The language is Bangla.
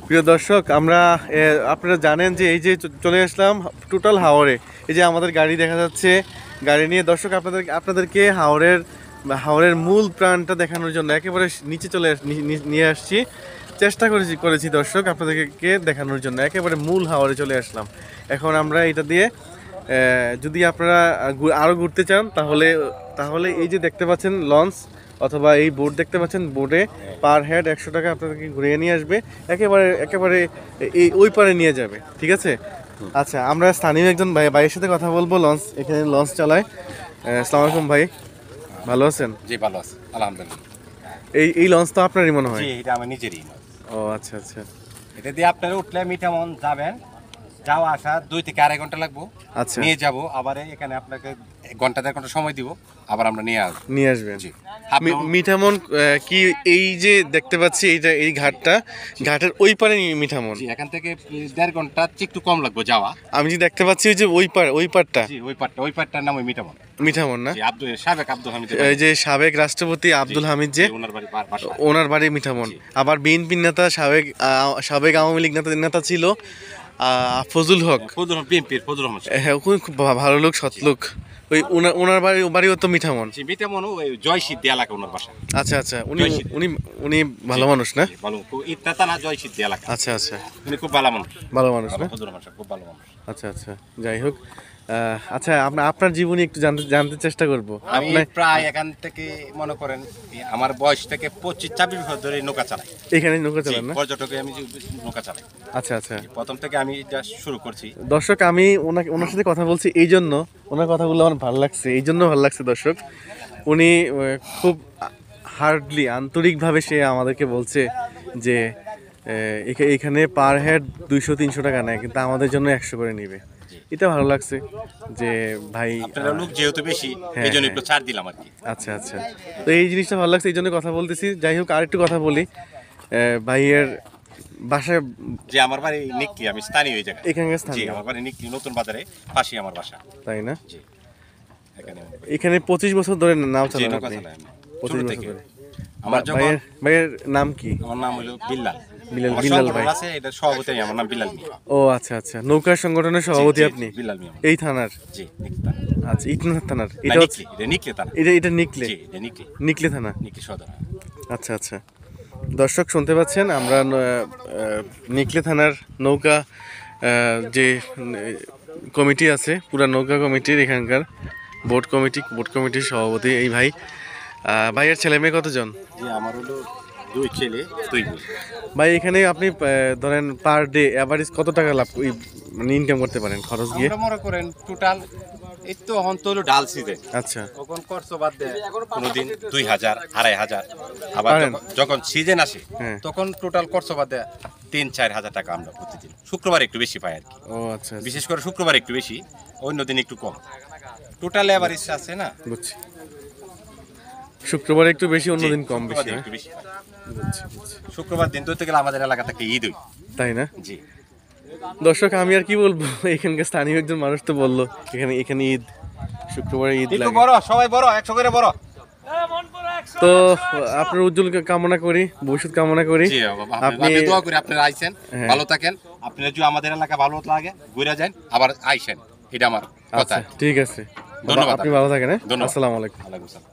প্রিয় দর্শক, আমরা আপনারা জানেন যে এই যে চলে আসলাম টোটাল হাওরে। এই যে আমাদের গাড়ি দেখা যাচ্ছে, গাড়ি নিয়ে দর্শক আপনাদেরকে হাওরের মূল প্রাণটা দেখানোর জন্য একেবারে নিচে নিয়ে আসছি। চেষ্টা করেছি দর্শক আপনাদেরকে দেখানোর জন্য, একেবারে মূল হাওরে চলে আসলাম। এখন আমরা এটা দিয়ে যদি আপনারা আরও ঘুরতে চান তাহলে এই যে দেখতে পাচ্ছেন লঞ্চ অথবা এই বোট দেখতে পাচ্ছেন, বোটে পার হেড 100 টাকা আপনাদেরকে ঘুরিয়ে নিয়ে আসবে, একেবারে এই ওই পারে নিয়ে যাবে। ঠিক আছে, আচ্ছা আমরা স্থানীয় একজন ভাইয়ের সাথে কথা বলবো, এখানে লঞ্চ চালায়। আসসালামু আলাইকুম ভাই, ভালো আছেন? জি ভালো আছে আলহামদুলিল্লাহ। এই লঞ্চ তো আপনারই মনে হয়? জি, এটা আমার নিজেরই। ও আচ্ছা আচ্ছা। এটা দিয়ে আপনারা উঠলে মিঠামন যাবেন, যাওয়া আসা 2 থেকে 2.5 ঘন্টা লাগবো। আচ্ছা, নিয়ে যাব, আবার এখানে আপনাকে 1-1.5 ঘন্টা সময় দিব, আবার আমরা নিয়ে আসবেন। জি মিঠামন কি এই যে দেখতে পাচ্ছি এই ঘাটের ওই পারে মিঠামন? জি, এখান থেকে 1.5 ঘন্টা একটু কম লাগবে যাওয়া। আমি যে দেখতে পাচ্ছি ওই যে ওই পারটা, জি ওই পাটটার নাম ওই মিঠামন না? জি, সাবেক আব্দুল হামিদ, এই যে সাবেক রাষ্ট্রপতি আব্দুল হামিদ, যে ওনার বাড়ি মিঠামন। আবার বিএনপি নেতা, সাবেক আওয়ামী লীগ নেতা ছিল ফজলুল হক, বিএনপির ফজলুল রহমান। হ্যাঁ, খুব ভালো লোক, সৎ লোক। ওই ওনার বাড়িও তো মিঠামন। মিঠামন ওই জয়সিদ্ধি এলাকা ওনার বাসা। আচ্ছা আচ্ছা, উনি ভালো মানুষ না? ভালো, ইটনাতা না, জয়সিদ্ধি এলাকা। আচ্ছা আচ্ছা, উনি খুব ভালো মানুষ না? ফজলুল রহমান খুব ভালো মানুষ। আচ্ছা আচ্ছা, যাই হোক। আচ্ছা, আপনার জীবনী একটু জানতে চেষ্টা করবো। আমি প্রায় এখান থেকে মনে করেন আমার বয়স থেকে 25-26 বছর ধরে নৌকা চালাই। এখানে নৌকা চালান না? পর্যটকে আমি নৌকা চালাই। আচ্ছা আচ্ছা, প্রথম থেকে আমি যা শুরু করছি। দর্শক, আমি ওনার সাথে কথা বলছি এই জন্য, ওনার কথাগুলো আমার ভালো লাগছে, এই জন্য ভালো লাগছে দর্শক। উনি খুব হার্ডলি, আন্তরিকভাবে সে আমাদেরকে বলছে যে এখানে পার হেড 200-300 টাকা নেয়, কিন্তু আমাদের জন্য 100 করে নিবে। এটা ভালো লাগছে যে ভাই, আপনারা লোক যেহেতু বেশি, এই জন্য একটু ছাড় দিলাম আর কি। আচ্ছা আচ্ছা, তো এই জিনিসটা ভালো লাগছে, এই জন্য কথা বলতেছি। যাই হোক, আরেকটু কথা বলি। ভাইয়ের বাসায় যে আমার বাড়ি নিকলি, আমি স্থানীয় এই জায়গায়। এখানকার স্থানীয়? আমার বাড়ি নিকলি, নতুন বাজারে পাশে আমার বাসা। তাই না? জি, এখানে 25 বছর ধরে নাও চালান আপনি? 25 বছর ধরে। আমার ভাইয়ের নাম কি? আমার নাম হলো বিল্লাল ভাই আছে, এটা সভাপতি, আমার নাম বিলাল মিয়া। ও আচ্ছা আচ্ছা, নৌকা সংগঠনের সভাপতি আপনি? বিলাল মিয়া এই থানার? জি, নিকলি থানা। আচ্ছা, ইটনা থানার? এটা নিকলি থানা। এটা নিকলে? জি, এটা নিকলে থানা। নিকলি সদর। আচ্ছা আচ্ছা, দর্শক শুনতে পাচ্ছেন, আমরা নিকলে থানার নৌকা যে কমিটি আছে, পুরা নৌকা কমিটির, এখানকার বোট কমিটির সভাপতি এই ভাই। ভাইয়ের ছেলে মেয়ে কতজন? জি, আমার হলো 2 ছেলে 2 মেয়ে। ভাই, এখানে আপনি ধরেন পার ডে এভারেজ কত টাকা মানে ইনকাম করতে পারেন খরচ গিয়ে? আমরা মনে করেন টোটাল এই তো হন্ত হলো ডাল সিজন। আচ্ছা, তখন খরচ বাদ দেয় কোনোদিন 2000, 2500। আবার যখন সিজন আসে তখন টোটাল খরচ বাদ দেয় 3-4 হাজার টাকা আমরা প্রতিদিন। শুক্রবার একটু বেশি পাই আর কি। ও আচ্ছা, বিশেষ করে শুক্রবার একটু বেশি, অন্য দিন একটু কম। টোটাল এভারেজ আছে না? বুঝছি, শুক্রবার একটু বেশি, অন্যদিন কম বেশি। একটু বেশি শুক্রবার দিন ধরতে গেলে আমাদের এলাকা থেকে ঈদ হয়। তাই না? জি দর্শক, আমি আর কি বলবো, এখানকার স্থানীয় একজন মানুষ তো বললো এখানে ঈদ, শুক্রবারে ঈদ লাগে। বড় সবাই বড় 100 করে বড়। তো আপনার উজ্জ্বল কামনা করি, ভবিষ্যৎ কামনা করি। আপনি দোয়া করি আপনারা আইছেন, ভালো থাকেন। আপনারা যদি আমাদের এলাকা ভালো লাগে ঘুরে যান, আবার আইসেন, এটা আমার কথা। ঠিক আছে, ধন্যবাদ। আপনি ভালো থাকেন। ধন্যবাদ। আসসালামু আলাইকুম। ওয়ালাইকুম আসসালাম।